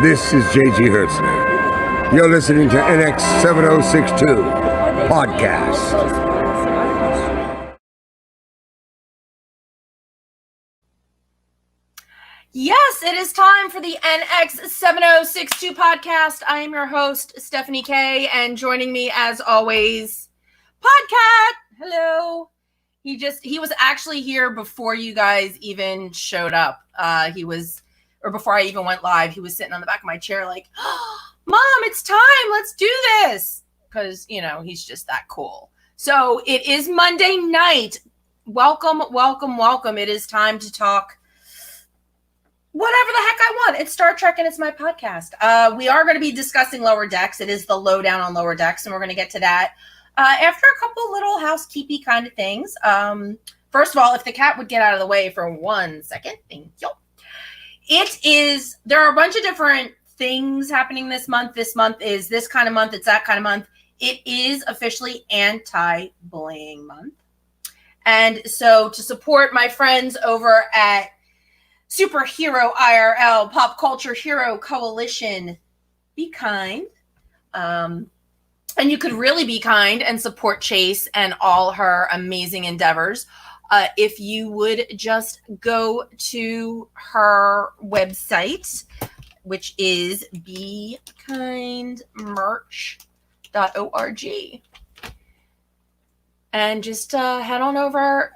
This is J.G. Hertzner. You're listening to NX 7062 Podcast. Yes, it is time for the NX 7062 Podcast. I am your host, Stephanie K, and joining me as always, Podcat. Hello. He was actually here before you guys even showed up. Before I even went live, he was sitting on the back of my chair like, oh, Mom, it's time. Let's do this. Because, he's just that cool. So it is Monday night. Welcome, welcome, welcome. It is time to talk whatever the heck I want. It's Star Trek and it's my podcast. We are going to be discussing Lower Decks. It is the lowdown on Lower Decks, and we're going to get to that after a couple little housekeeping kind of things. First of all, if the cat would get out of the way for 1 second. Thank you. There are a bunch of different things happening this month. This month is this kind of month. It's that kind of month. It is officially anti-bullying month. And so to support my friends over at Superhero IRL, Pop Culture Hero Coalition, be kind. And you could really be kind and support Chase and all her amazing endeavors. If you would just go to her website, which is bekindmerch.org, and just head on over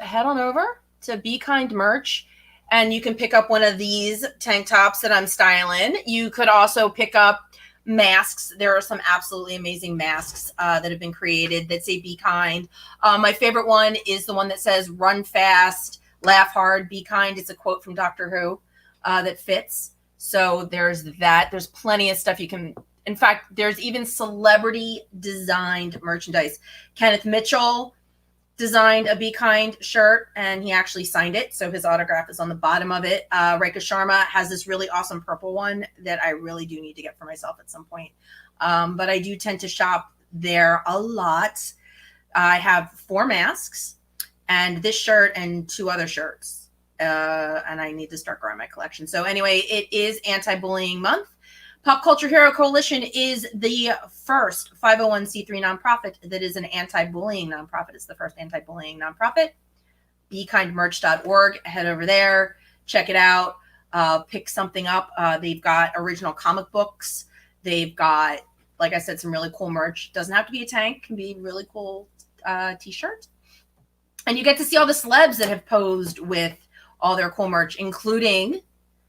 to Be Kind Merch, and you can pick up one of these tank tops that I'm styling. You could also pick up masks. There are some absolutely amazing masks that have been created that say be kind. My favorite one is the one that says run fast, laugh hard, be kind. It's a quote from Doctor Who that fits. So there's that. There's plenty of stuff you can. In fact, there's even celebrity designed merchandise. Kenneth Mitchell designed a Be Kind shirt, and he actually signed it, so his autograph is on the bottom of it. Rekha Sharma has this really awesome purple one that I really do need to get for myself at some point, but I do tend to shop there a lot. I have 4 masks and this shirt and 2 other shirts, and I need to start growing my collection. So anyway, it is anti-bullying month. Pop Culture Hero Coalition is the first 501c3 nonprofit that is an anti-bullying nonprofit. It's the first anti-bullying nonprofit. BeKindMerch.org. Head over there, check it out, pick something up. They've got original comic books. They've got, like I said, some really cool merch. Doesn't have to be a tank. Can be really cool t-shirt. And you get to see all the celebs that have posed with all their cool merch, including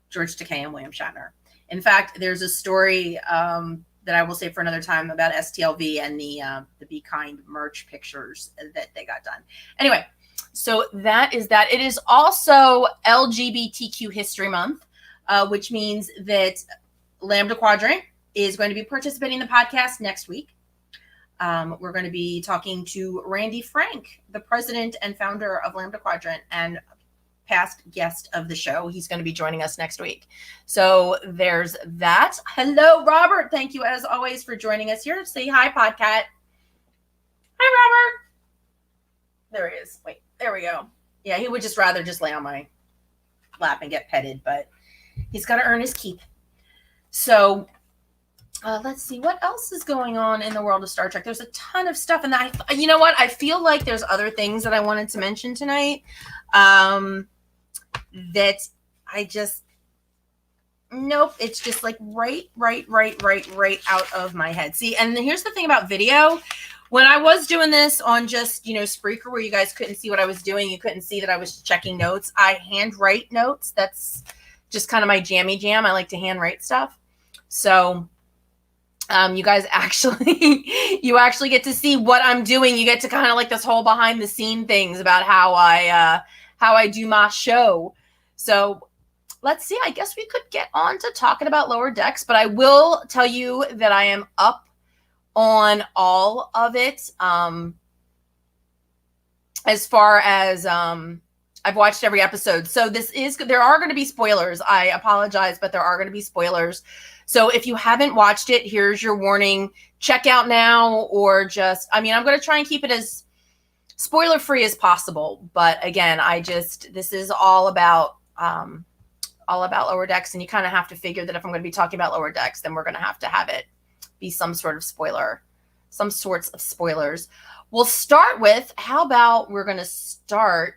George Takei and William Shatner. In fact, there's a story that I will say for another time about STLV and the Be Kind merch pictures that they got done. Anyway, so that is that. It is also LGBTQ History Month, which means that Lambda Quadrant is going to be participating in the podcast next week. We're going to be talking to Randy Frank, the president and founder of Lambda Quadrant and past guest of the show. He's going to be joining us next week. So there's that. Hello, Robert. Thank you, as always, for joining us here. Say hi, Podcat. Hi, Robert. There he is. Wait, there we go. Yeah, he would just rather just lay on my lap and get petted, but he's got to earn his keep. So let's see what else is going on in the world of Star Trek. There's a ton of stuff, and you know what? I feel like there's other things that I wanted to mention tonight. That I just, nope, it's just like right out of my head. See, and here's the thing about video. When I was doing this on just, Spreaker, where you guys couldn't see what I was doing, you couldn't see that I was checking notes. I handwrite notes. That's just kind of my jammy jam. I like to handwrite stuff. So you guys actually get to see what I'm doing. You get to kind of like this whole behind the scene things about how I do my show. So let's see. I guess we could get on to talking about Lower Decks, but I will tell you that I am up on all of it. As far as I've watched every episode. So there are going to be spoilers. I apologize, but there are going to be spoilers. So if you haven't watched it, here's your warning. Check out now, or I'm going to try and keep it as spoiler free as possible. But again, this is all about all about Lower Decks, and you kind of have to figure that if I'm going to be talking about Lower Decks, then we're going to have it be some sorts of spoilers. We'll start with, how about we're going to start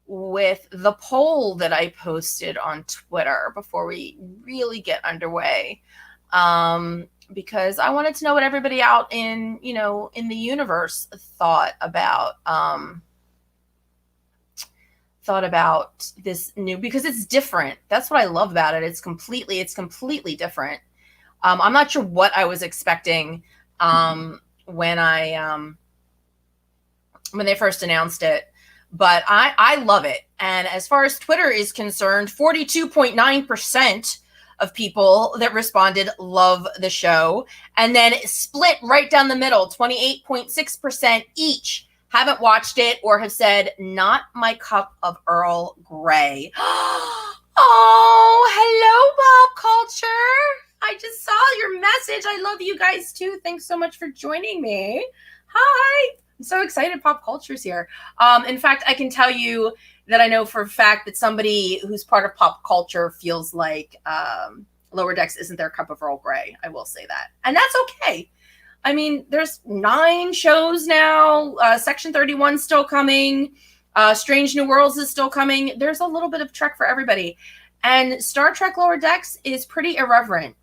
with the poll that I posted on Twitter before we really get underway. Because I wanted to know what everybody out in the universe thought about this new, because it's different. That's what I love about it. It's completely different. I'm not sure what I was expecting when they first announced it, but I love it. And as far as Twitter is concerned, 42.9% of people that responded love the show, and then split right down the middle, 28.6% each haven't watched it or have said, not my cup of Earl Gray. Oh, hello, pop culture. I just saw your message. I love you guys too. Thanks so much for joining me. Hi. I'm so excited pop culture's here. In fact, I can tell you that I know for a fact that somebody who's part of pop culture feels like Lower Decks isn't their cup of Earl Grey. I will say that. And that's okay. I mean, there's 9 shows now. Section 31 is still coming. Strange New Worlds is still coming. There's a little bit of Trek for everybody. And Star Trek Lower Decks is pretty irreverent.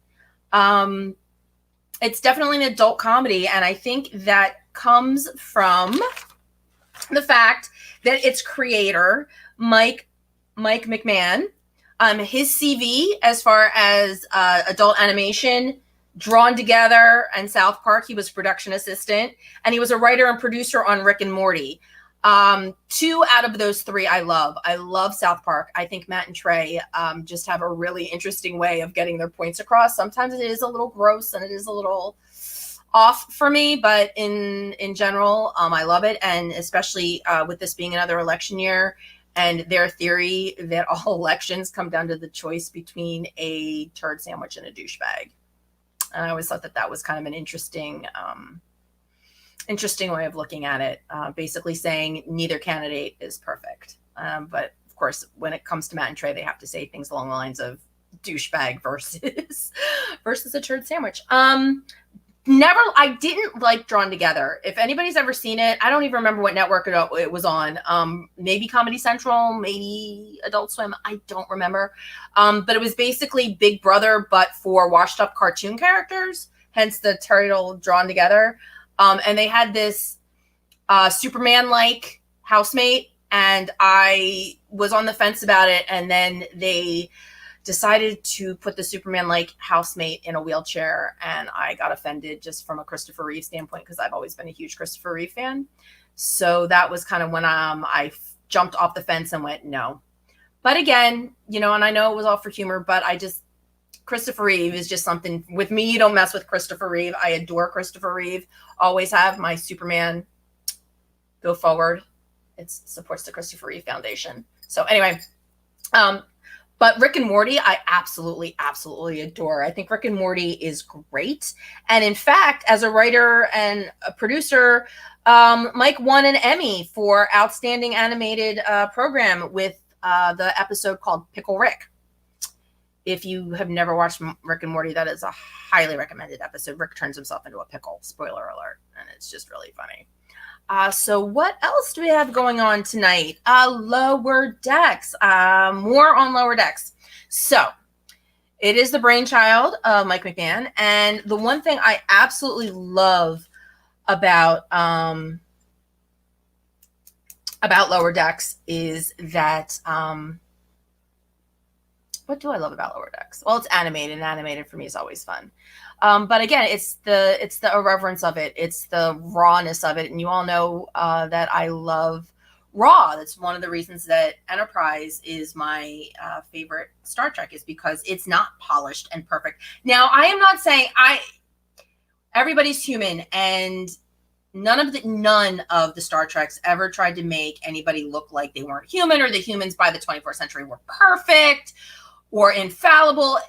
It's definitely an adult comedy. And I think that comes from the fact that its creator, Mike McMahon, his CV as far as adult animation, Drawn Together, and South Park, he was production assistant, and he was a writer and producer on Rick and Morty. 2 out of those 3 I love. I love South Park. I think Matt and Trey just have a really interesting way of getting their points across. Sometimes it is a little gross and it is a little off for me, but in general, I love it. And especially with this being another election year, and their theory that all elections come down to the choice between a turd sandwich and a douchebag. And I always thought that was kind of an interesting way of looking at it. Basically saying neither candidate is perfect. But of course, when it comes to Matt and Trey, they have to say things along the lines of douchebag versus a turd sandwich. I didn't like Drawn Together. If anybody's ever seen it, I don't even remember what network it was on. Maybe Comedy Central, maybe Adult Swim. I don't remember. But it was basically Big Brother, but for washed up cartoon characters, hence the title Drawn Together. And they had this Superman-like housemate, and I was on the fence about it. And then they decided to put the Superman-like housemate in a wheelchair, and I got offended just from a Christopher Reeve standpoint, because I've always been a huge Christopher Reeve fan. So that was kind of when I jumped off the fence and went, no. But again, and I know it was all for humor, but Christopher Reeve is just something. With me, you don't mess with Christopher Reeve. I adore Christopher Reeve. Always have. My Superman, go forward. It supports the Christopher Reeve Foundation. So anyway, but Rick and Morty, I absolutely, absolutely adore. I think Rick and Morty is great. And in fact, as a writer and a producer, Mike won an Emmy for Outstanding Animated Program with the episode called Pickle Rick. If you have never watched Rick and Morty, that is a highly recommended episode. Rick turns himself into a pickle. Spoiler alert. And it's just really funny. So what else do we have going on tonight? Lower Decks. More on Lower Decks. So it is the brainchild of Mike McMahon. And the one thing I absolutely love about Lower Decks is that what do I love about Lower Decks? Well, it's animated, and animated for me is always fun. But again, it's the irreverence of it. It's the rawness of it. And you all know that I love raw. That's one of the reasons that Enterprise is my favorite Star Trek, is because it's not polished and perfect. Now, I am not saying everybody's human, and none of the Star Treks ever tried to make anybody look like they weren't human, or the humans by the 24th century were perfect or infallible.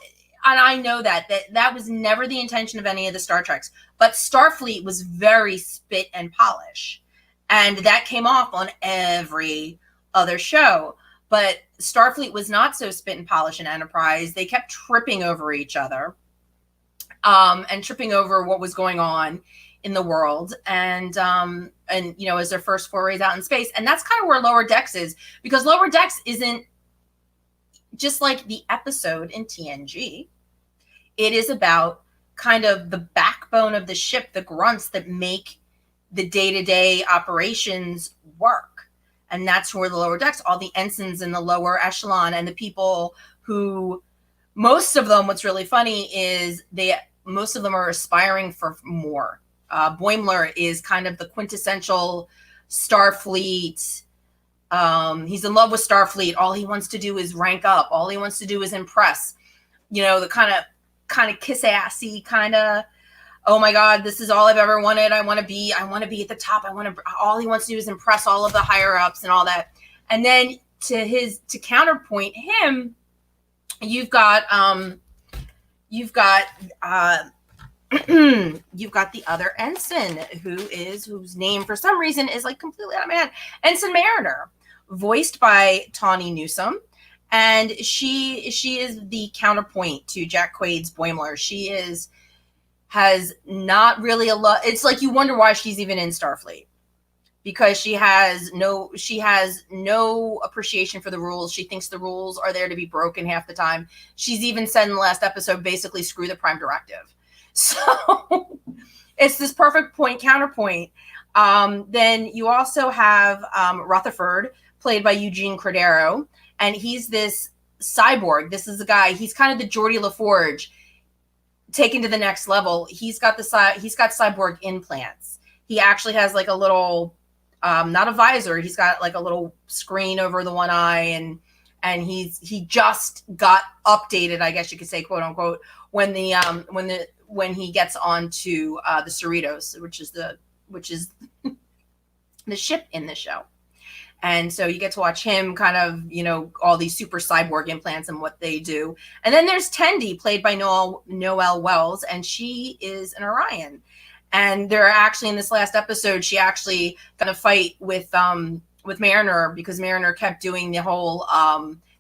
And I know that was never the intention of any of the Star Treks. But Starfleet was very spit and polish. And that came off on every other show. But Starfleet was not so spit and polish in Enterprise. They kept tripping over each other, and tripping over what was going on in the world, and as their first forays out in space. And that's kind of where Lower Decks is, because Lower Decks isn't just like the episode in TNG. It is about kind of the backbone of the ship, the grunts that make the day-to-day operations work. And that's where the Lower Decks, all the ensigns in the lower echelon, and the people who, most of them, what's really funny is most of them are aspiring for more. Boimler is kind of the quintessential Starfleet. He's in love with Starfleet. All he wants to do is rank up. All he wants to do is impress. The kind of kiss-assy kind of, oh my God, this is all I've ever wanted. I want to be at the top. All he wants to do is impress all of the higher ups and all that. And then to counterpoint him, you've got you've got the other ensign, whose name for some reason is like completely out of my head. Ensign Mariner, voiced by Tawny Newsome. And she is the counterpoint to Jack Quaid's Boimler. She has not really a lot. It's like you wonder why she's even in Starfleet, because she has no appreciation for the rules. She thinks the rules are there to be broken half the time. She's even said in the last episode, basically, screw the Prime Directive. So it's this perfect counterpoint. Then you also have Rutherford, played by Eugene Cordero, and he's this cyborg. This is a guy. He's kind of the Geordie LaForge taken to the next level. He's got cyborg implants. He actually has like a little, not a visor. He's got like a little screen over the one eye, and he just got updated, I guess you could say, quote unquote, when he gets onto the Cerritos, which is the ship in the show. And so you get to watch him kind of, all these super cyborg implants and what they do. And then there's Tendi, played by Noelle Wells, and she is an Orion. And they're actually, in this last episode, she actually kind of fight with Mariner, because Mariner kept doing the whole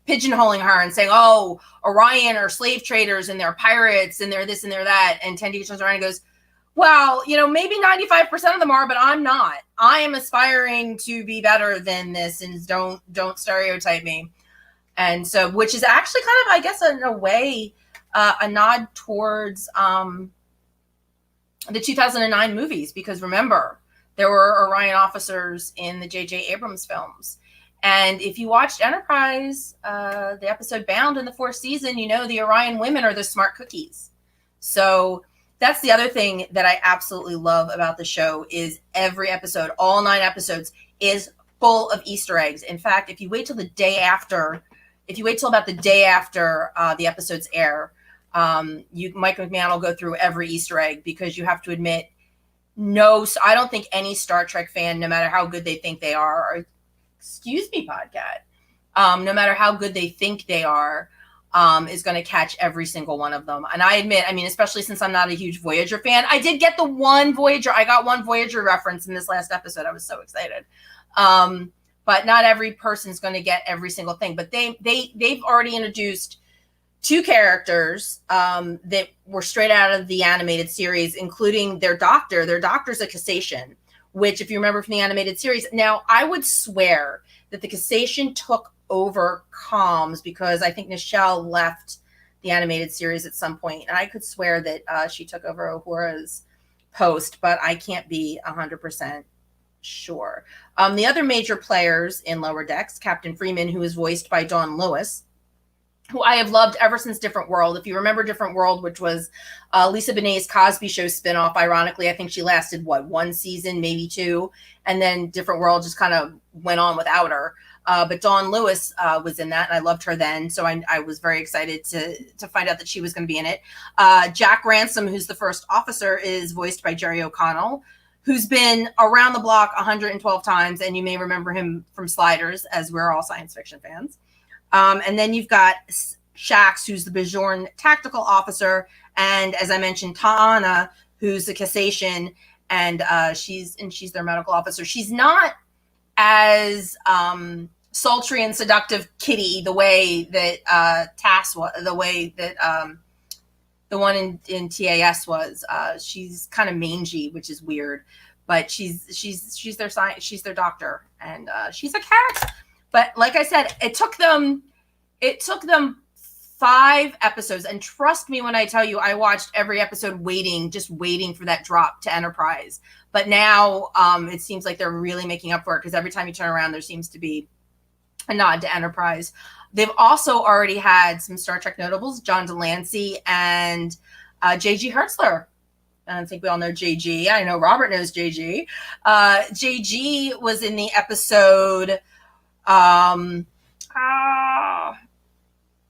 pigeonholing her and saying, oh, Orion are slave traders and they're pirates and they're this and they're that. And Tendi turns around and goes, well, maybe 95% of them are, but I'm not. I am aspiring to be better than this, and don't stereotype me. And so, which is actually kind of, I guess, in a way, a nod towards the 2009 movies, because remember, there were Orion officers in the J.J. Abrams films. And if you watched Enterprise, the episode Bound in the fourth season, the Orion women are the smart cookies. So that's the other thing that I absolutely love about the show, is every episode, all 9 episodes, is full of Easter eggs. In fact, if you wait till about the day after the episodes air, Mike McMahon will go through every Easter egg, because you have to admit, I don't think any Star Trek fan, no matter how good they think they are, or, excuse me, podcast, no matter how good they think they are, is going to catch every single one of them. And I admit, especially since I'm not a huge Voyager fan, I did get I got one Voyager reference in this last episode. I was so excited. But not every person's going to get every single thing. But they've already introduced 2 characters that were straight out of the animated series, including their doctor. Their doctor's a Cassation, which, if you remember from the animated series, now I would swear that the Cassation took over comms, because I think Nichelle left the animated series at some point, and I could swear that she took over Uhura's post, but I can't be 100% sure. The other major players in Lower Decks, Captain Freeman, who is voiced by Dawn Lewis, who I have loved ever since Different World. If you remember Different World, which was Lisa Bonet's Cosby Show spinoff, ironically, I think she lasted, 1 season, maybe 2, and then Different World just kind of went on without her. But Dawn Lewis was in that, and I loved her then, so I was very excited to find out that she was going to be in it. Jack Ransom, who's the first officer, is voiced by Jerry O'Connell, who's been around the block 112 times, and you may remember him from Sliders, as we're all science fiction fans. And then you've got Shax, who's the Bajoran tactical officer, and as I mentioned, Ta'ana, who's the Cassation, and she's their medical officer. She's not as sultry and seductive Kitty, the way that Tass was, the way that the one in TAS was. She's kind of mangy, which is weird, but she's their science, she's their doctor, and she's a cat. But like I said, it took them 5 episodes, and trust me when I tell you, I watched every episode just waiting for that drop to Enterprise. But now it seems like they're really making up for it, because every time you turn around, there seems to be a nod to Enterprise. They've also already had some Star Trek notables, John Delancey and J.G. Hertzler. I think we all know JG. I know Robert knows JG. JG was in the episode,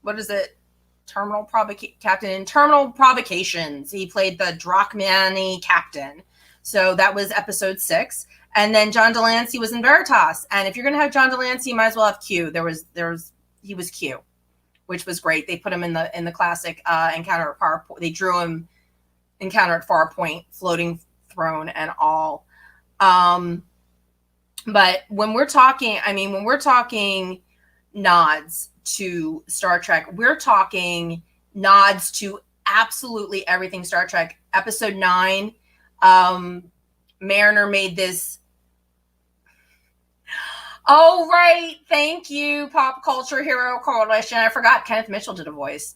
what is it? Captain in Terminal Provocations. He played the Drakmani captain. So that was episode 6. And then John Delancey was in Veritas. And if you're going to have John Delancey, you might as well have Q. He was Q, which was great. They put him in the classic Encounter at Farpoint. They drew him Encounter at Farpoint, floating throne and all. But when we're talking nods to Star Trek, we're talking nods to absolutely everything Star Trek. Episode 9, Mariner made this. Oh, right. Thank you, Pop Culture Hero Coalition. I forgot Kenneth Mitchell did a voice.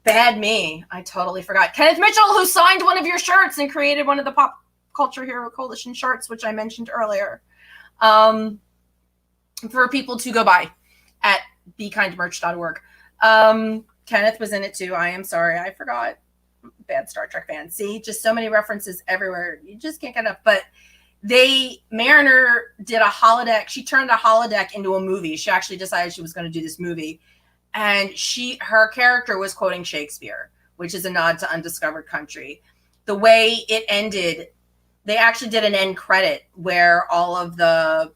Bad me. I totally forgot. Kenneth Mitchell, who signed one of your shirts and created one of the Pop Culture Hero Coalition shirts, which I mentioned earlier, for people to go buy at bekindmerch.org. Kenneth was in it too. I am sorry. I forgot. Bad Star Trek fan. See, just so many references everywhere. You just can't get enough. But Mariner did a holodeck. She turned a holodeck into a movie. She actually decided she was going to do this movie. And her character was quoting Shakespeare, which is a nod to Undiscovered Country. The way it ended, they actually did an end credit where all of the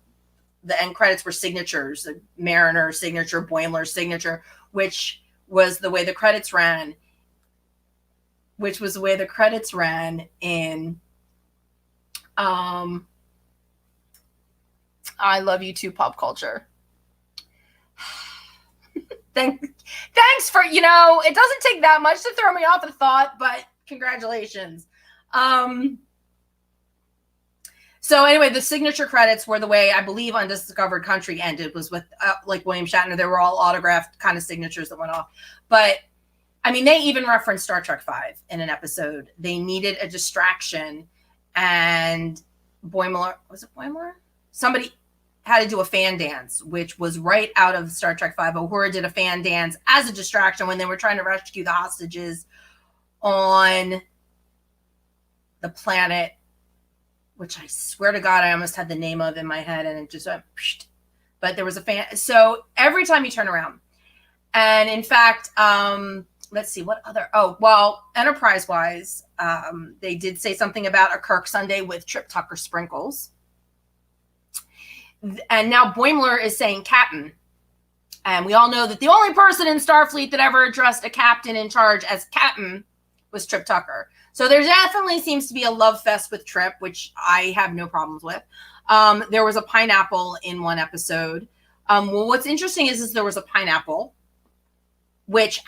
end credits were signatures, the Mariner signature, Boimler signature, which was the way the credits ran in I Love You Too, Pop Culture. Thanks for, it doesn't take that much to throw me off a thought, but congratulations. So anyway, the signature credits were the way I believe Undiscovered Country ended, was with like William Shatner. They were all autographed kind of signatures that went off. But I mean, they even referenced Star Trek V in an episode. They needed a distraction, and Boimler, was it Boimler? Somebody had to do a fan dance, which was right out of Star Trek V. Uhura did a fan dance as a distraction when they were trying to rescue the hostages on the planet, which I swear to God, I almost had the name of in my head and it just went, psh. But there was a fan. So every time you turn around, and in fact, let's see what other, Enterprise wise, they did say something about a Kirk Sunday with Trip Tucker sprinkles. And now Boimler is saying captain. And we all know that the only person in Starfleet that ever addressed a captain in charge as captain was Trip Tucker. So there definitely seems to be a love fest with Trip, which I have no problems with. There was a pineapple in one episode. Well, what's interesting is there was a pineapple, which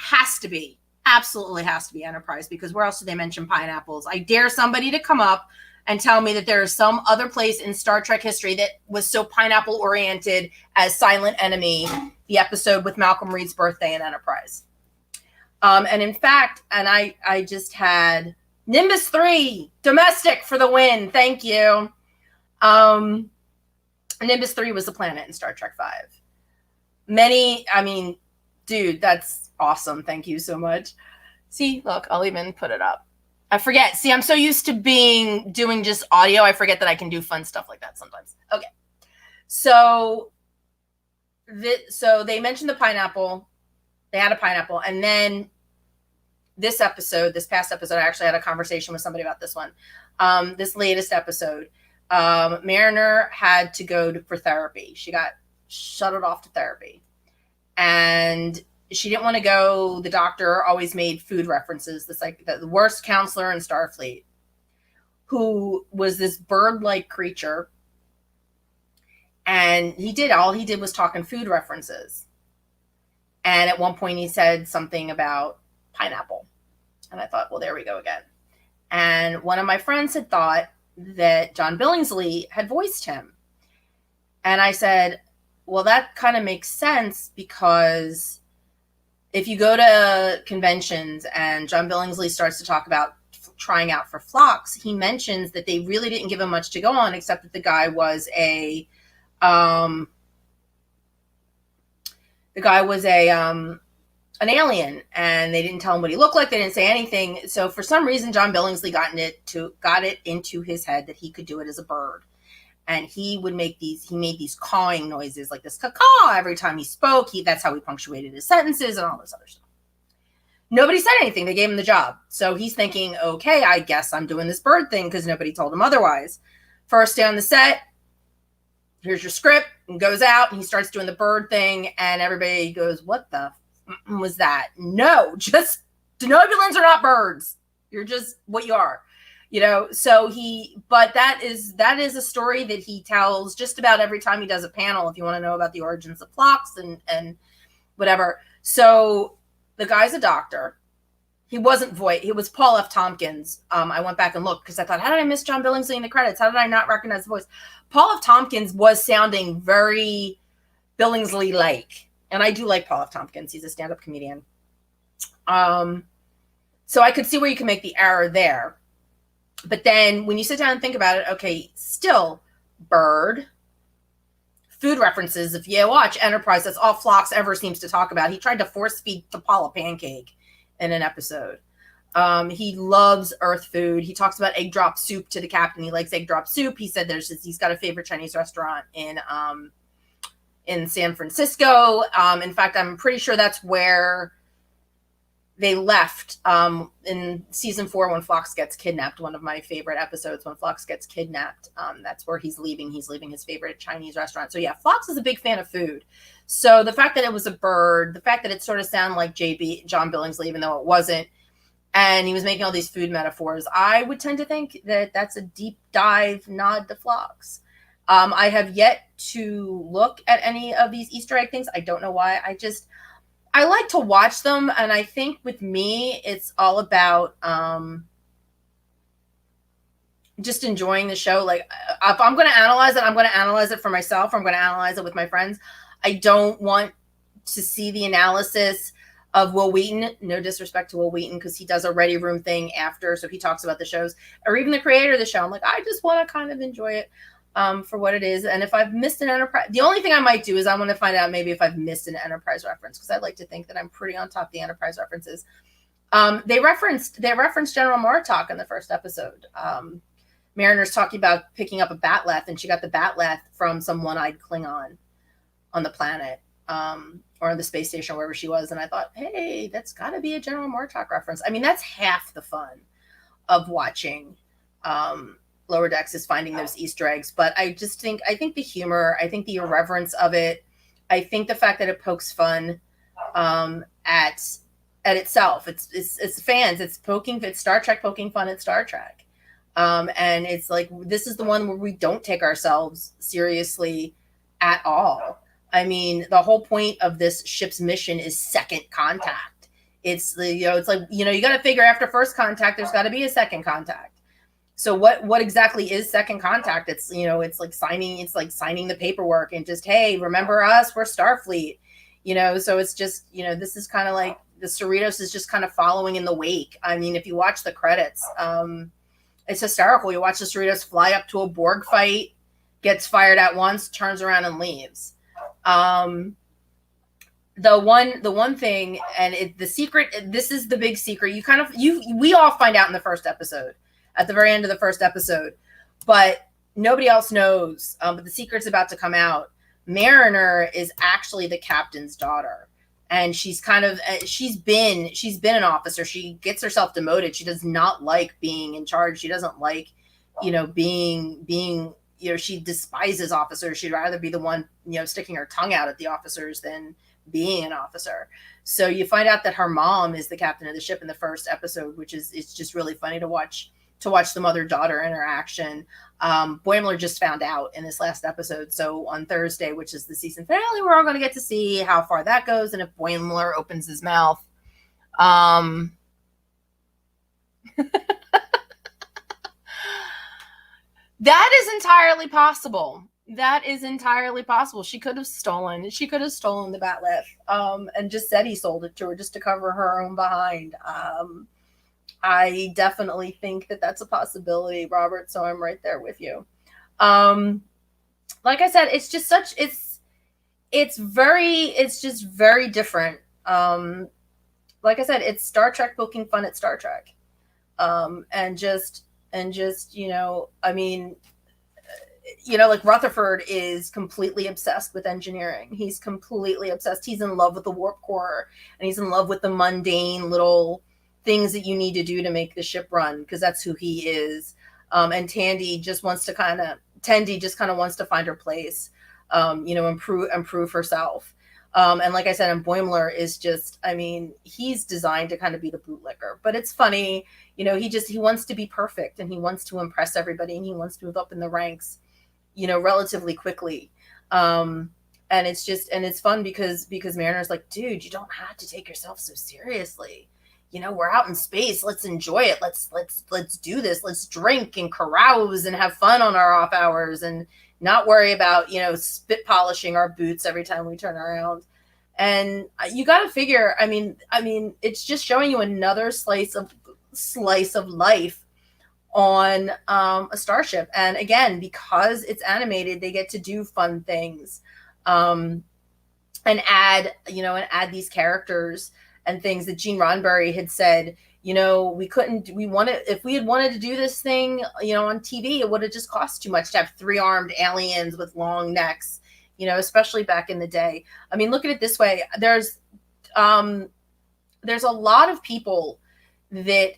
absolutely has to be Enterprise, because where else do they mention pineapples? I dare somebody to come up and tell me that there is some other place in Star Trek history that was so pineapple oriented as Silent Enemy, the episode with Malcolm Reed's birthday in Enterprise. And in fact, I just had Nimbus 3 domestic for the win. Thank you. Nimbus 3 was the planet in Star Trek V. Dude, that's awesome. Thank you so much. See, look, I'll even put it up. I forget. See, I'm so used to doing just audio. I forget that I can do fun stuff like that sometimes. Okay. So they mentioned the pineapple. They had a pineapple. And then this past episode, I actually had a conversation with somebody about this one. This latest episode, Mariner had to go for therapy. She got shuttled off to therapy. And she didn't want to go. The doctor always made food references. This like the worst counselor in Starfleet, who was this bird-like creature. And all he did was talk in food references. And at one point he said something about pineapple. And I thought, well, there we go again. And one of my friends had thought that John Billingsley had voiced him. And I said, well, that kind of makes sense, because if you go to conventions and John Billingsley starts to talk about trying out for Phlox, he mentions that they really didn't give him much to go on, except that the guy was an alien, and they didn't tell him what he looked like. They didn't say anything. So for some reason, John Billingsley got it into his head that he could do it as a bird. And he made these cawing noises, like this caw every time he spoke. That's how he punctuated his sentences and all this other stuff. Nobody said anything. They gave him the job. So he's thinking, okay, I guess I'm doing this bird thing, because nobody told him otherwise. First day on the set, here's your script, and goes out, and he starts doing the bird thing, and everybody goes, what the was that? No, just denobulins are not birds. You're just what you are. So but that is a story that he tells just about every time he does a panel, if you want to know about the origins of Phlox and whatever. So the guy's a doctor. He wasn't voice. It was Paul F. Tompkins. I went back and looked, because I thought, how did I miss John Billingsley in the credits? How did I not recognize the voice? Paul F. Tompkins was sounding very Billingsley-like. And I do like Paul F. Tompkins. He's a stand-up comedian. So I could see where you can make the error there. But then when you sit down and think about it, okay, still bird, food references. If you watch Enterprise, that's all Phlox ever seems to talk about. He tried to force feed T'Pol a pancake in an episode. He loves Earth food. He talks about egg drop soup to the captain. He likes egg drop soup. He said he's got a favorite Chinese restaurant in San Francisco. In fact, I'm pretty sure that's where they left in season 4 when Phlox gets kidnapped. One of my favorite episodes, when Phlox gets kidnapped. That's where he's leaving. He's leaving his favorite Chinese restaurant. So yeah, Phlox is a big fan of food. So the fact that it was a bird, the fact that it sort of sounded like John Billingsley, even though it wasn't, and he was making all these food metaphors, I would tend to think that that's a deep dive nod to Phlox. I have yet to look at any of these Easter egg things. I don't know why. I like to watch them, and I think with me, it's all about just enjoying the show. Like, if I'm going to analyze it, I'm going to analyze it for myself. I'm going to analyze it with my friends. I don't want to see the analysis of Will Wheaton. No disrespect to Will Wheaton, because he does a Ready Room thing after, so he talks about the shows, or even the creator of the show. I'm like, I just want to kind of enjoy it for what it is. And if I've missed an Enterprise, the only thing I might do is I want to find out maybe if I've missed an Enterprise reference, because I'd like to think that I'm pretty on top of the Enterprise references. They referenced General Martok in the first episode. Mariner's talking about picking up a batleth, and she got the batleth from some one-eyed Klingon on the planet, or the space station, wherever she was. And I thought, hey, that's got to be a General Martok reference. I mean, that's half the fun of watching Lower Decks, is finding those Easter eggs. But I think the humor, I think the irreverence of it, I think the fact that it pokes fun at itself. It's fans. It's Star Trek poking fun at Star Trek. And it's like, this is the one where we don't take ourselves seriously at all. I mean, the whole point of this ship's mission is second contact. It's like, you got to figure after first contact, there's got to be a second contact. So what exactly is second contact? It's like signing the paperwork and just, hey, remember us? We're Starfleet. So it's just, this is kind of like the Cerritos is just kind of following in the wake. I mean, if you watch the credits, it's hysterical. You watch the Cerritos fly up to a Borg fight, gets fired at once, turns around and leaves. The one thing, and the secret, this is the big secret. We all find out in the first episode, at the very end of the first episode, but nobody else knows. But the secret's about to come out. Mariner is actually the captain's daughter, and she's been an officer. She gets herself demoted. She does not like being in charge. She doesn't like, being she despises officers. She'd rather be the one, sticking her tongue out at the officers than being an officer. So you find out that her mom is the captain of the ship in the first episode, which is, it's just really funny to watch to watch the mother-daughter interaction. Boimler just found out in this last episode. So on Thursday, which is the season finale, we're all going to get to see how far that goes and if Boimler opens his mouth. That is entirely possible. That is entirely possible. She could have stolen the Bat'leth, and just said he sold it to her just to cover her own behind. I definitely think that that's a possibility, Robert. So I'm right there with you. Like I said, it's just it's just very different. Like I said, it's Star Trek poking fun at Star Trek. And just, I mean, like Rutherford is completely obsessed with engineering. He's completely obsessed. He's in love with the warp core, and he's in love with the mundane little things that you need to do to make the ship run, because that's who he is. And Tandy just kind of wants to find her place, improve herself. And like I said, and Boimler is just, I mean, he's designed to kind of be the bootlicker, but it's funny, he wants to be perfect, and he wants to impress everybody, and he wants to move up in the ranks, relatively quickly. And it's fun because Mariner's like, dude, you don't have to take yourself so seriously. We're out in space. Let's enjoy it. Let's do this. Let's drink and carouse and have fun on our off hours and not worry about, spit polishing our boots every time we turn around. And you got to figure, I mean, it's just showing you another slice of life on a starship. And again, because it's animated, they get to do fun things, and add these characters and things that Gene Roddenberry had said, if we had wanted to do this thing, on TV, it would have just cost too much to have 3-armed aliens with long necks, especially back in the day. I mean, look at it this way. There's a lot of people that,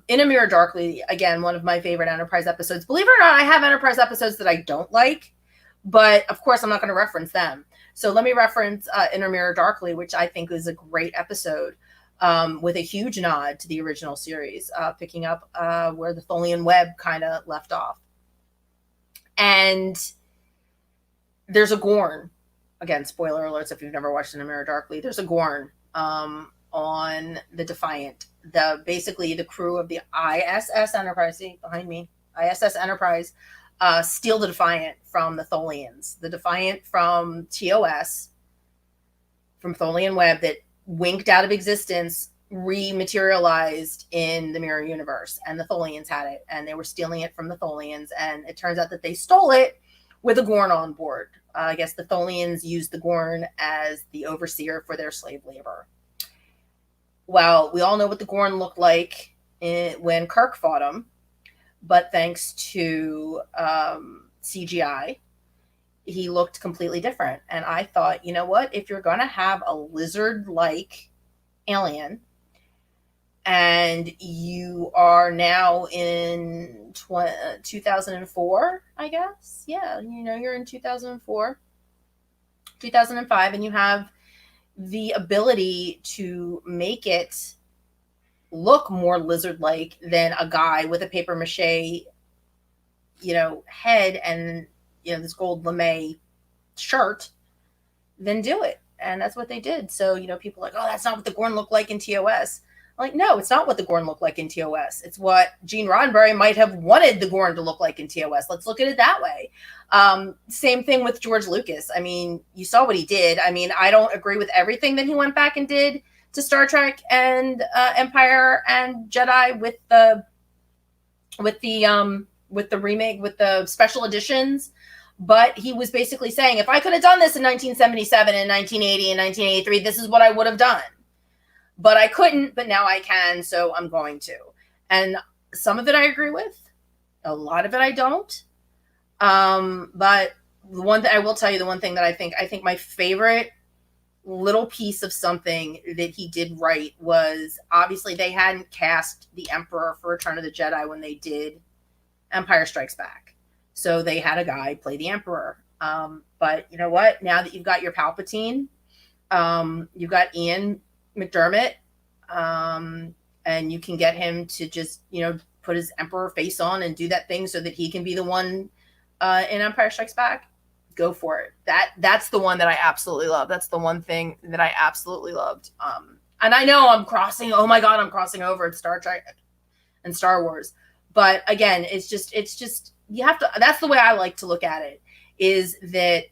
in A Mirror Darkly, again, one of my favorite Enterprise episodes. Believe it or not, I have Enterprise episodes that I don't like, but of course I'm not going to reference them. So let me reference In A Mirror Darkly, which I think is a great episode, with a huge nod to the original series, picking up where the Tholian web kind of left off. And there's a Gorn. Again, spoiler alerts if you've never watched In A Mirror Darkly. There's a Gorn on the Defiant. Basically the crew of the ISS Enterprise, see behind me, ISS Enterprise, steal the Defiant from the Tholians. The Defiant from TOS, from Tholian Web, that winked out of existence, rematerialized in the Mirror Universe, and the Tholians had it, and they were stealing it from the Tholians, and it turns out that they stole it with a Gorn on board. I guess the Tholians used the Gorn as the overseer for their slave labor. Well, we all know what the Gorn looked like when Kirk fought them, but thanks to CGI, he looked completely different. And I thought, you know what? If you're going to have a lizard-like alien, and you are now in 2004, I guess. Yeah, you're in 2004, 2005, and you have the ability to make it look more lizard-like than a guy with a paper mache, head and, this gold lame shirt, then do it. And that's what they did. So, people are like, oh, that's not what the Gorn looked like in TOS. I'm like, no, it's not what the Gorn looked like in TOS. It's what Gene Roddenberry might have wanted the Gorn to look like in TOS. Let's look at it that way. Same thing with George Lucas. I mean, you saw what he did. I mean, I don't agree with everything that he went back and did to Star Trek and Empire and Jedi with the remake, with the special editions. But he was basically saying, if I could have done this in 1977 and 1980 and 1983, this is what I would have done. But I couldn't, but now I can, so I'm going to. And some of it I agree with. A lot of it I don't. But the one that I will tell you, the one thing that I think my favorite little piece of something that he did right was, obviously they hadn't cast the Emperor for Return of the Jedi when they did Empire Strikes Back. So they had a guy play the Emperor. But you know what? Now that you've got your Palpatine, you've got Ian McDermott, and you can get him to just, put his emperor face on and do that thing so that he can be the one in Empire Strikes Back, go for it. That's the one that I absolutely love. That's the one thing that I absolutely loved. And I know I'm crossing over at Star Trek and Star Wars. But again, it's just you have to, that's the way I like to look at it, is that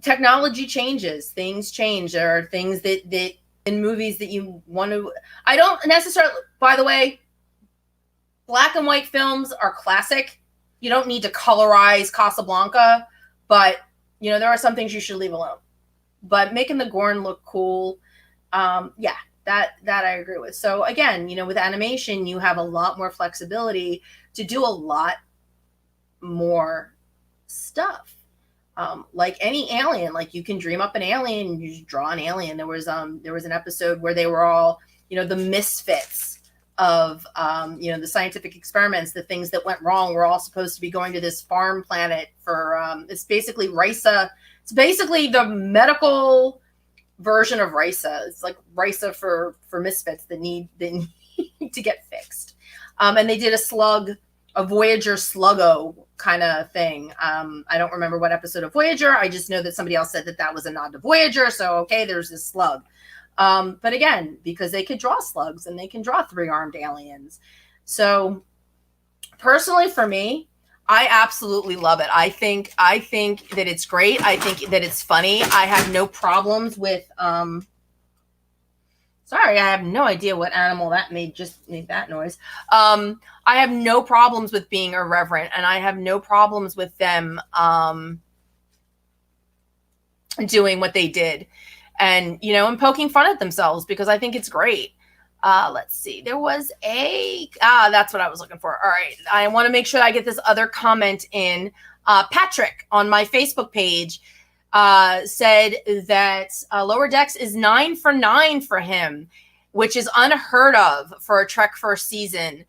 technology changes, things change. There are things that in movies that you want to, I don't necessarily, by the way, black and white films are classic. You don't need to colorize Casablanca, but there are some things you should leave alone. But making the Gorn look cool, that I agree with. So again, with animation, you have a lot more flexibility to do a lot more stuff. Like any alien, like you can dream up an alien and you just draw an alien. There was an episode where they were all, the misfits of, the scientific experiments, the things that went wrong were all supposed to be going to this farm planet for, it's basically Risa. It's basically the medical version of Risa. It's like Risa for misfits that need to get fixed. And they did a Voyager sluggo kind of thing. I don't remember what episode of Voyager. I just know that somebody else said that was a nod to Voyager. So, okay, there's this slug. But again, because they could draw slugs and they can draw 3-armed aliens. So personally for me, I absolutely love it. I think that it's great. I think that it's funny. I have no problems with, sorry, I have no idea what animal that made that noise. I have no problems with being irreverent, and I have no problems with them doing what they did, and and poking fun at themselves, because I think it's great. Let's see. There was that's what I was looking for. All right. I want to make sure I get this other comment in. Patrick on my Facebook page said that Lower Decks is 9 for 9 for him, which is unheard of for a Trek first season.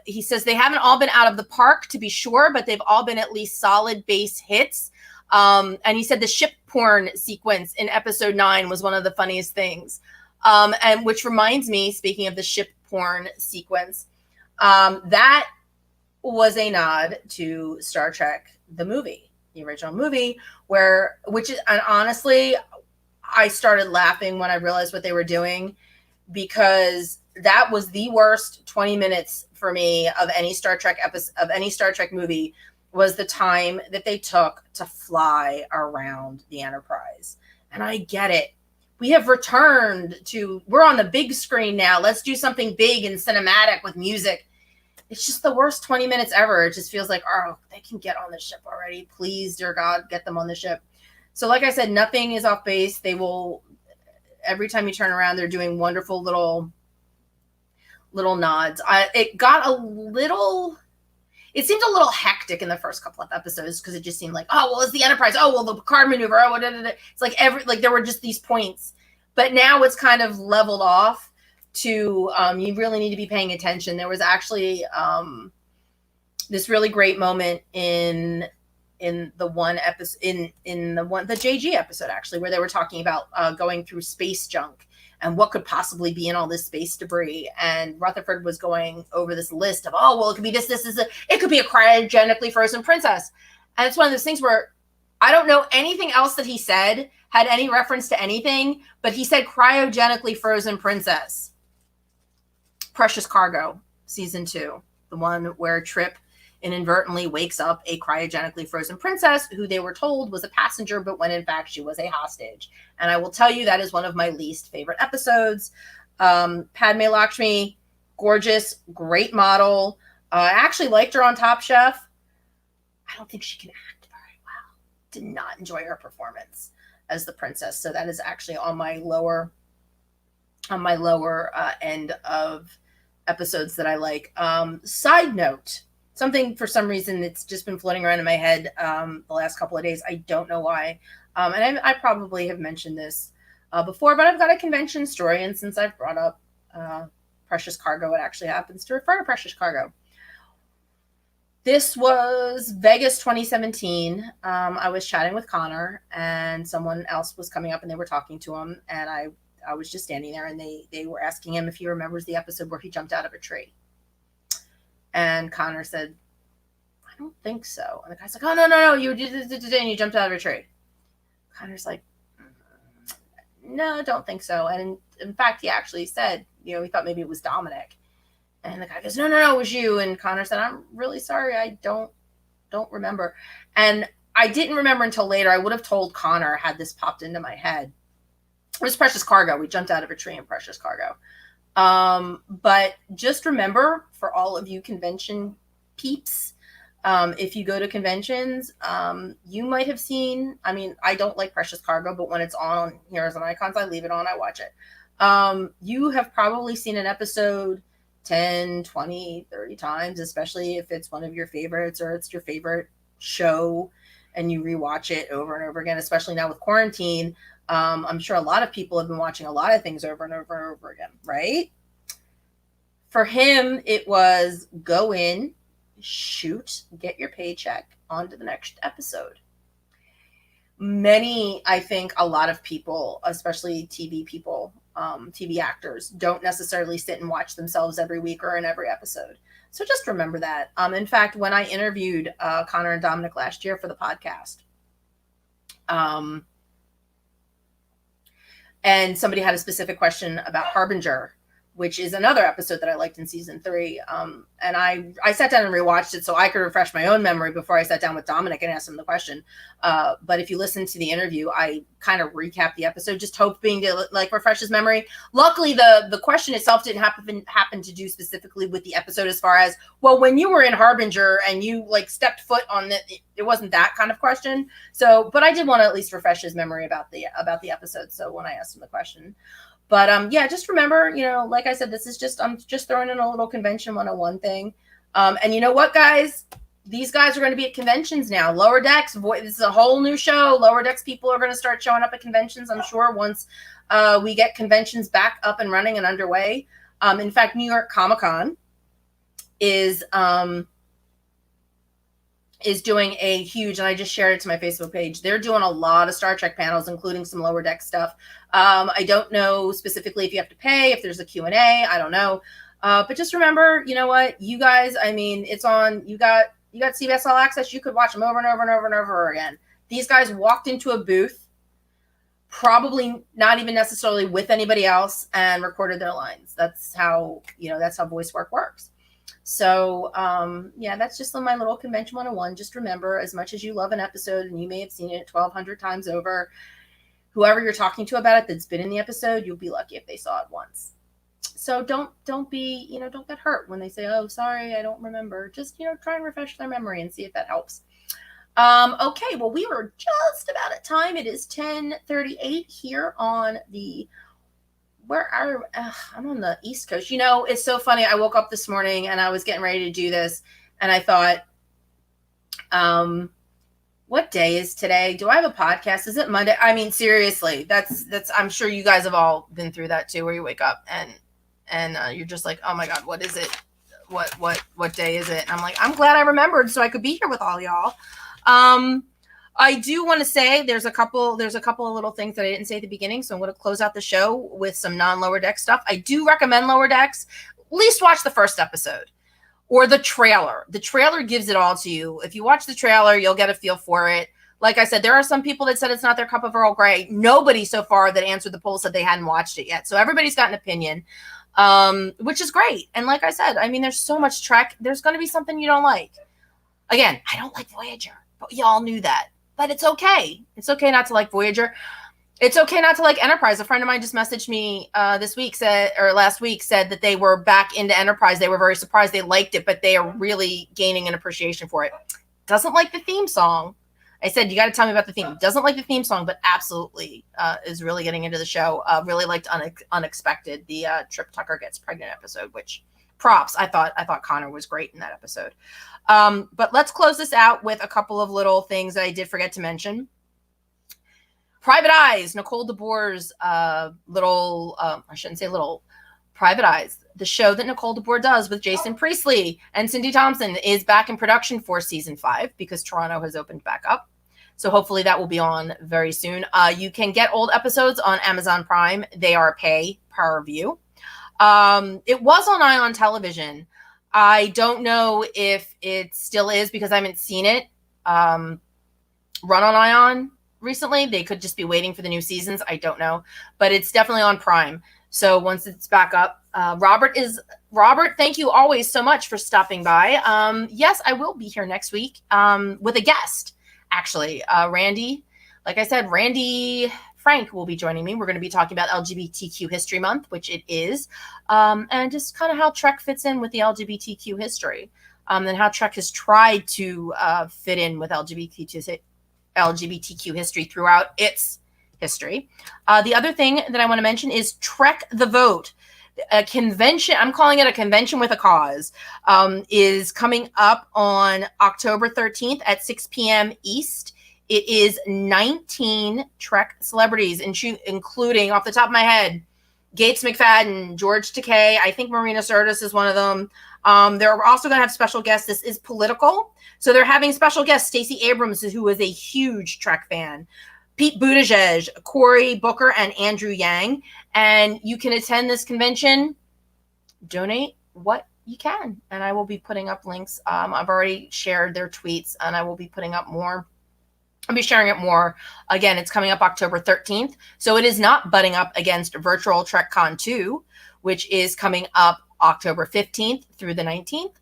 He says they haven't all been out of the park, to be sure, but they've all been at least solid base hits. And he said the ship porn sequence in episode 9 was one of the funniest things. And which reminds me, speaking of the ship porn sequence, that was a nod to Star Trek, the movie, the original movie, and honestly, I started laughing when I realized what they were doing, because that was the worst 20 minutes for me of any Star Trek episode, of any Star Trek movie, was the time that they took to fly around the Enterprise. And I get it. We have returned we're on the big screen now. Let's do something big and cinematic with music. It's just the worst 20 minutes ever. It just feels like, oh, they can get on the ship already. Please, dear God, get them on the ship. So like I said, nothing is off base. They will, every time you turn around, they're doing wonderful little nods. It seemed a little hectic in the first couple of episodes, because it just seemed like, oh, well, it's the Enterprise. Oh, well, the Picard maneuver. Oh, it's like there were just these points. But now it's kind of leveled off to you really need to be paying attention. There was actually this really great moment in the one episode, the JG episode, actually, where they were talking about going through space junk and what could possibly be in all this space debris. And Rutherford was going over this list of, oh, well, it could be this, it could be a cryogenically frozen princess. And it's one of those things where I don't know anything else that he said had any reference to anything, but he said cryogenically frozen princess. Precious Cargo, season 2, the one where Trip inadvertently wakes up a cryogenically frozen princess who they were told was a passenger, but when in fact she was a hostage. And I will tell you, that is one of my least favorite episodes. Padme Lakshmi, gorgeous, great model. I actually liked her on Top Chef. I don't think she can act very well. Did not enjoy her performance as the princess. So that is actually on my lower end of episodes that I like. Side note, something for some reason that's just been floating around in my head the last couple of days. I don't know why. And I probably have mentioned this before, but I've got a convention story. And since I've brought up Precious Cargo, it actually happens to refer to Precious Cargo. This was Vegas 2017. I was chatting with Connor, and someone else was coming up and they were talking to him. And I I was just standing there, and they were asking him if he remembers the episode where he jumped out of a tree. And Connor said, I don't think so. And the guy's like, oh, no, you did and you jumped out of a tree. Connor's like, no, don't think so. And in fact, he actually said, he thought maybe it was Dominic. And the guy goes, no, it was you. And Connor said, I'm really sorry. I don't remember. And I didn't remember until later. I would have told Connor had this popped into my head. It was Precious Cargo. We jumped out of a tree in Precious Cargo. But just remember, for all of you convention peeps, if you go to conventions, you might have seen, I don't like Precious Cargo, but when it's on here as an icons, I leave it on, I watch it. You have probably seen an episode 10, 20, 30 times, especially if it's one of your favorites or it's your favorite show and you rewatch it over and over again, especially now with quarantine. I'm sure a lot of people have been watching a lot of things over and over and over again, right? For him, it was go in, shoot, get your paycheck, on to the next episode. I think a lot of people, especially TV people, TV actors, don't necessarily sit and watch themselves every week or in every episode. So just remember that. In fact, when I interviewed Connor and Dominic last year for the podcast, and somebody had a specific question about Harbinger, which is another episode that I liked in season 3. And I sat down and rewatched it so I could refresh my own memory before I sat down with Dominic and asked him the question. But if you listen to the interview, I kind of recapped the episode, just hoping to refresh his memory. Luckily, the question itself didn't happen to do specifically with the episode as far as, well, when you were in Harbinger and you stepped foot on it wasn't that kind of question. So, but I did want to at least refresh his memory about the episode. So when I asked him the question. But just remember, like I said, I'm just throwing in a little convention 101 thing. And you know what, guys? These guys are going to be at conventions now. Lower Decks, this is a whole new show. Lower Decks people are going to start showing up at conventions, I'm sure, once we get conventions back up and running and underway. In fact, New York Comic Con is doing a huge, and I just shared it to my Facebook page. They're doing a lot of Star Trek panels, including some Lower Deck stuff. I don't know specifically if you have to pay, if there's a Q&A, I don't know. But just remember, you know what, you guys, it's on, you got CBS All Access, you could watch them over and over and over and over again. These guys walked into a booth, probably not even necessarily with anybody else, and recorded their lines. That's how voice work works. So, that's just my little convention 101. Just remember, as much as you love an episode, and you may have seen it 1,200 times over, whoever you're talking to about it that's been in the episode, you'll be lucky if they saw it once. So don't get hurt when they say, oh, sorry, I don't remember. Just, try and refresh their memory and see if that helps. Okay, well, we were just about at time. It is 10:38 here on I'm on the East Coast. It's so funny. I woke up this morning and I was getting ready to do this, and I thought, what day is today? Do I have a podcast? Is it Monday? Seriously, that's I'm sure you guys have all been through that too, where you wake up and you're just like, oh my God, what is it? What day is it? And I'm like, I'm glad I remembered so I could be here with all y'all. I do want to say there's a couple of little things that I didn't say at the beginning, so I'm going to close out the show with some non-Lower Deck stuff. I do recommend Lower Decks. At least watch the first episode or the trailer. The trailer gives it all to you. If you watch the trailer, you'll get a feel for it. Like I said, there are some people that said it's not their cup of Earl Grey. Nobody so far that answered the poll said they hadn't watched it yet. So everybody's got an opinion, which is great. And like I said, there's so much Trek. There's going to be something you don't like. Again, I don't like Voyager, but y'all knew that. But it's okay. It's okay not to like Voyager. It's okay not to like Enterprise. A friend of mine just messaged me last week said that they were back into Enterprise. They were very surprised. They liked it, but they are really gaining an appreciation for it. Doesn't like the theme song. I said, you got to tell me about the theme. Doesn't like the theme song, but absolutely is really getting into the show. Really liked Unexpected, the Trip Tucker Gets Pregnant episode, which props. I thought Connor was great in that episode. But let's close this out with a couple of little things that I did forget to mention. Private Eyes, Nicole DeBoer's I shouldn't say little, Private Eyes. The show that Nicole DeBoer does with Jason Priestley and Cindy Thompson is back in production for season 5 because Toronto has opened back up. So hopefully that will be on very soon. You can get old episodes on Amazon Prime. They are pay per view. It was on Ion Television. I don't know if it still is because I haven't seen it run on Ion recently. They could just be waiting for the new seasons. I don't know, but it's definitely on Prime. So once it's back up, Robert, thank you always so much for stopping by. Yes, I will be here next week with a guest, actually. Randy, like I said, Randy Frank will be joining me. We're going to be talking about LGBTQ History Month, which it is, and just kind of how Trek fits in with the LGBTQ history, and how Trek has tried to fit in with LGBTQ history throughout its history. The other thing that I want to mention is Trek the Vote. A convention, I'm calling it a convention with a cause, is coming up on October 13th at 6 p.m. East. It is 19 Trek celebrities, including, off the top of my head, Gates McFadden, George Takei. I think Marina Sirtis is one of them. They're also going to have special guests. This is political. So they're having special guests, Stacey Abrams, who is a huge Trek fan, Pete Buttigieg, Cory Booker, and Andrew Yang. And you can attend this convention, donate what you can. And I will be putting up links. I've already shared their tweets, and I will be putting up more. I'll be sharing it more. Again, it's coming up October 13th. So it is not butting up against Virtual TrekCon 2, which is coming up October 15th through the 19th.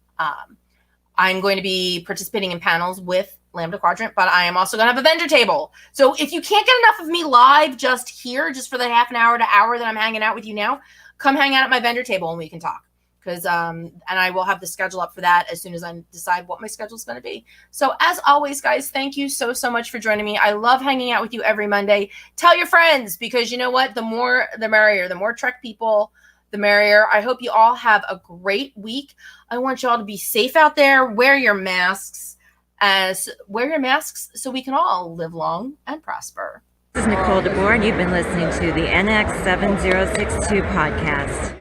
I'm going to be participating in panels with Lambda Quadrant, but I am also going to have a vendor table. So if you can't get enough of me live just here, just for the half an hour to hour that I'm hanging out with you now, come hang out at my vendor table and we can talk. Because and I will have the schedule up for that as soon as I decide what my schedule is going to be. So as always, guys, thank you so much for joining me. I love hanging out with you every Monday. Tell your friends, because you know what? The more, the merrier. The more Trek people, the merrier. I hope you all have a great week. I want you all to be safe out there. Wear your masks. Wear your masks so we can all live long and prosper. This is Nicole DeBoer, and you've been listening to the NX7062 podcast.